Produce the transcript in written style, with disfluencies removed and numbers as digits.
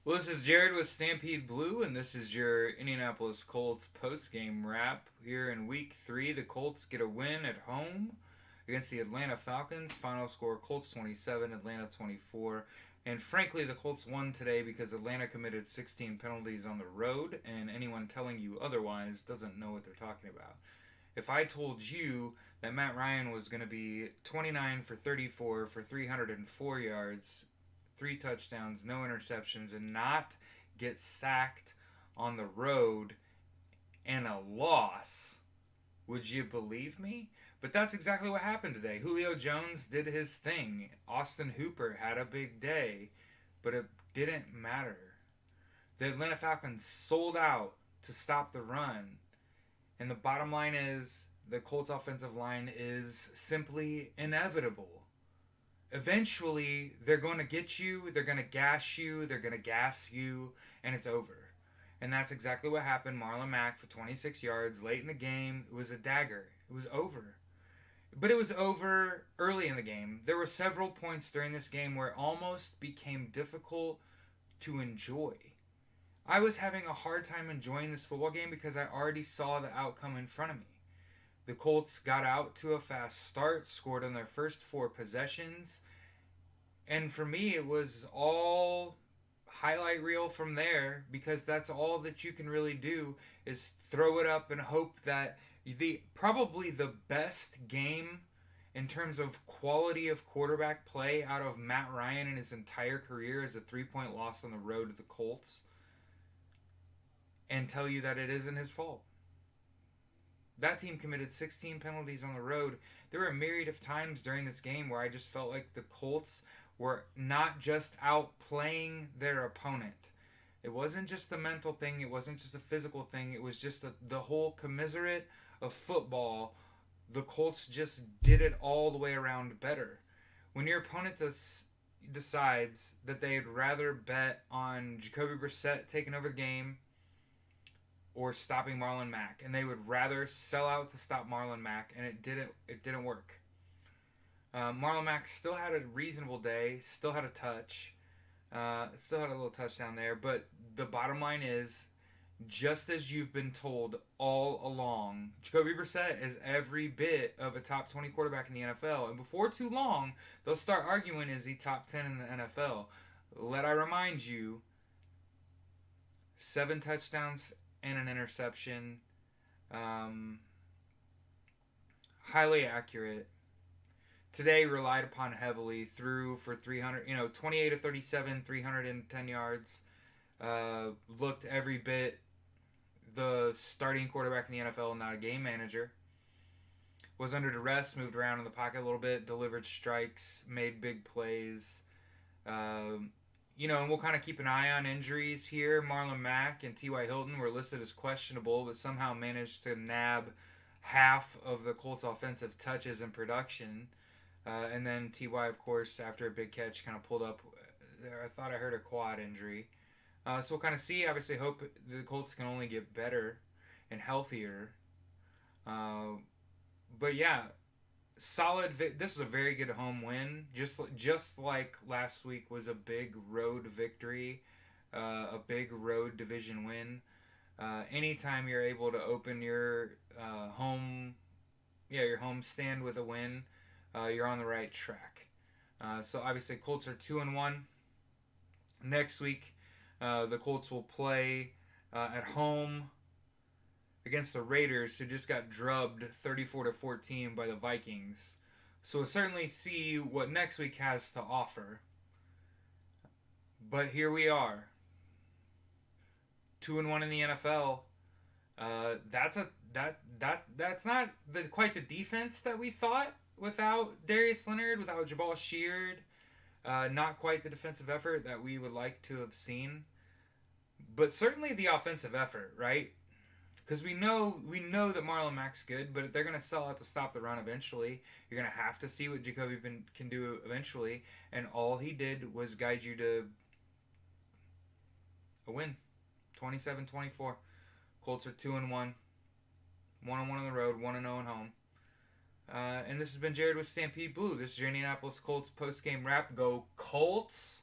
Well, this is Jared with Stampede Blue, and this is your Indianapolis Colts post-game wrap. Here in Week 3, the Colts get a win at home against the Atlanta Falcons. Final score, Colts 27, Atlanta 24. And frankly, the Colts won today because Atlanta committed 16 penalties on the road, and anyone telling you otherwise doesn't know what they're talking about. If I told you that Matt Ryan was going to be 29 for 34 for 304 yards, three touchdowns, no interceptions, and not get sacked on the road and a loss, would you believe me? But that's exactly what happened today. Julio Jones did his thing. Austin Hooper had a big day, but it didn't matter. The Atlanta Falcons sold out to stop the run. And the bottom line is the Colts offensive line is simply inevitable. Eventually, they're going to get you, they're going to gash you, they're going to gas you, and it's over. And that's exactly what happened. Marlon Mack for 26 yards late in the game. It was a dagger. It was over. But it was over early in the game. There were several points during this game where it almost became difficult to enjoy. I was having a hard time enjoying this football game because I already saw the outcome in front of me. The Colts got out to a fast start, scored on their first four possessions, and for me, it was all highlight reel from there because that's all that you can really do is throw it up and hope that the probably the best game in terms of quality of quarterback play out of Matt Ryan in his entire career is a 3-point loss on the road to the Colts, and tell you that it isn't his fault. That team committed 16 penalties on the road. There were a myriad of times during this game where I just felt like the Colts were not just outplaying their opponent. It wasn't just a mental thing, it wasn't just a physical thing, it was just the whole commiserate of football. The Colts just did it all the way around better. When your opponent decides that they'd rather bet on Jacoby Brissett taking over the game or stopping Marlon Mack, and they would rather sell out to stop Marlon Mack, and it didn't work. Marlon Mack still had a reasonable day, still had a touch, still had a little touchdown there, but the bottom line is, just as you've been told all along, Jacoby Brissett is every bit of a top 20 quarterback in the NFL, and before too long, they'll start arguing, is he top 10 in the NFL? Let I remind you, 7 touchdowns and an interception. Um, Highly accurate. Today relied upon heavily. Threw for 300, 28 to 37, 310 yards. Looked every bit the starting quarterback in the NFL, not a game manager. Was under duress, moved around in the pocket a little bit, delivered strikes, made big plays. Um, and we'll kind of keep an eye on injuries here. Marlon Mack and T.Y. Hilton were listed as questionable, but somehow managed to nab half of the Colts' offensive touches and production. And then T.Y., of course, after a big catch, kind of pulled up. I thought I heard a quad injury. So we'll kind of see. Obviously, hope the Colts can only get better and healthier. Uh, but yeah, solid. This is a very good home win. Just like last week was a big road victory, a big road division win. Anytime you're able to open your your home stand with a win, you're on the right track. So obviously, Colts are 2-1. Next week, the Colts will play at home against the Raiders, who just got drubbed 34-14 by the Vikings. So we'll certainly see what next week has to offer. But here we are, 2-1 in the NFL. That's not quite the defense that we thought without Darius Leonard, without Jabal Sheard. Not quite the defensive effort that we would like to have seen, but certainly the offensive effort, right? Because we know that Marlon Mack's good, but they're going to sell out to stop the run eventually. You're going to have to see what Jacoby can do eventually, and all he did was guide you to a win, 27-24. Colts are 2-1, 1-1 on the road, 1-0 at home. And this has been Jared with Stampede Blue. This is your Indianapolis Colts post-game wrap. Go Colts!